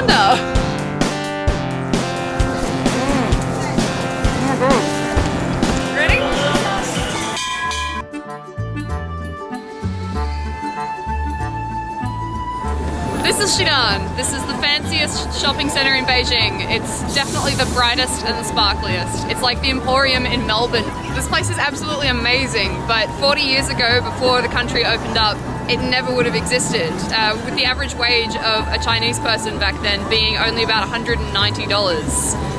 panda. Ready? This is Xi'an. This is the fanciest shopping centre in Beijing. It's definitely the brightest and the sparkliest. It's like the Emporium in Melbourne. This place is absolutely amazing, but 40 years ago, before the country opened up, it never would have existed, with the average wage of a Chinese person back then being only about $190.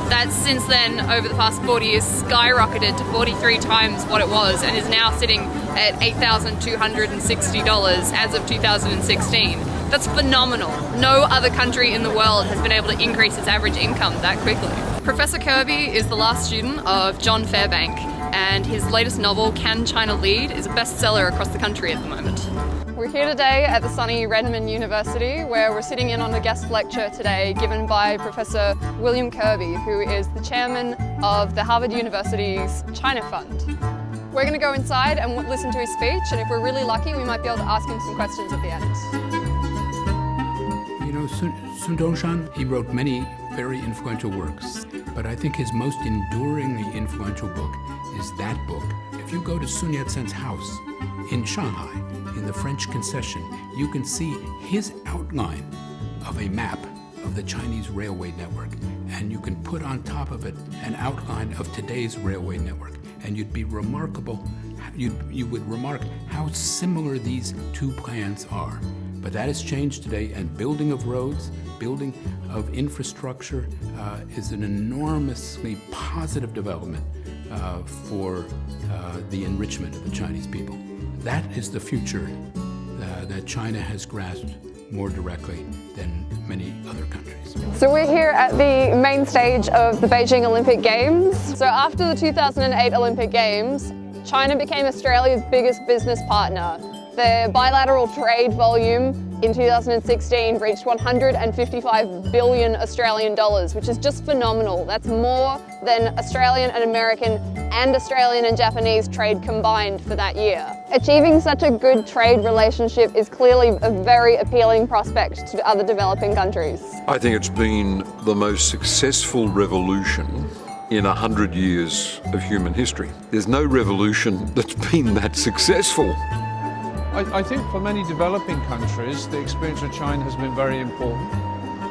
That's since then, over the past 40 years, skyrocketed to 43 times what it was and is now sitting at $8,260 as of 2016. That's phenomenal. No other country in the world has been able to increase its average income that quickly. Professor Kirby is the last student of John Fairbank, and his latest novel, Can China Lead, is a bestseller across the country at the moment. We're here today at the sunny Redmond University, where we're sitting in on a guest lecture today given by Professor William Kirby, who is the chairman of the Harvard University's China Fund. We're going to go inside and listen to his speech, and if we're really lucky, we might be able to ask him some questions at the end. You know, Sun Dongshan, he wrote many very influential works, but I think his most enduringly influential book is that book. If you go to Sun Yat-sen's house in Shanghai, in the French concession, you can see his outline of a map of the Chinese railway network, and you can put on top of it an outline of today's railway network, and you would remark how similar these two plans are. But that has changed today, and building of roads, building of infrastructure is an enormously positive development for the enrichment of the Chinese people. That is the future that China has grasped more directly than many other countries. So we're here at the main stage of the Beijing Olympic Games. So after the 2008 Olympic Games, China became Australia's biggest business partner. The bilateral trade volume in 2016 reached 155 billion Australian dollars, which is just phenomenal. That's more than Australian and American and Australian and Japanese trade combined for that year. Achieving such a good trade relationship is clearly a very appealing prospect to other developing countries. I think it's been the most successful revolution in 100 years of human history. There's no revolution that's been that successful. I think for many developing countries, the experience of China has been very important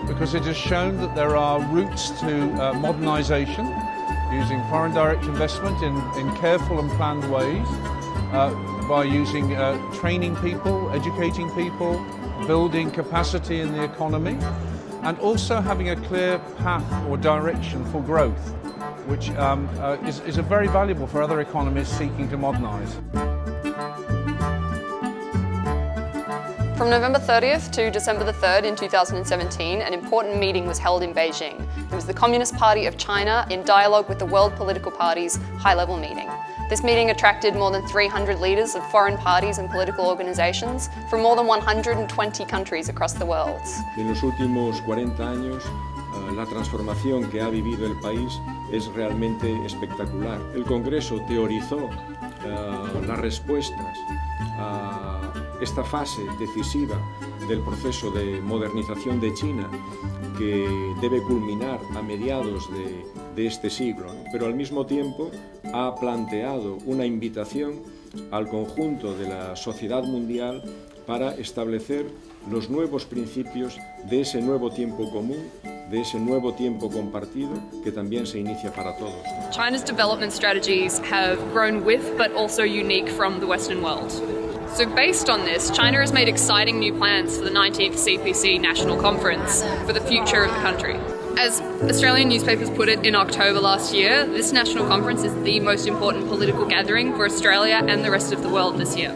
because it has shown that there are routes to modernization using foreign direct investment in careful and planned ways, by using training people, educating people, building capacity in the economy, and also having a clear path or direction for growth, which is very valuable for other economies seeking to modernize. From November 30th to December the 3rd in 2017, an important meeting was held in Beijing. It was the Communist Party of China in dialogue with the World Political Party's high-level meeting. This meeting attracted more than 300 leaders of foreign parties and political organizations from more than 120 countries across the world. En los últimos 40 años, la transformación que ha vivido el país es realmente espectacular. El Congreso teorizó las respuestas a esta fase decisiva del proceso de modernización de China que debe culminar a mediados de este siglo, pero al mismo tiempo ha planteado una invitación al conjunto de la sociedad mundial para establecer los nuevos principios de ese nuevo tiempo común, de ese nuevo tiempo compartido que también se inicia para todos. China's development strategies have grown with but also unique from the Western world. So based on this, China has made exciting new plans for the 19th CPC National Conference for the future of the country. As Australian newspapers put it in October last year, this national conference is the most important political gathering for Australia and the rest of the world this year.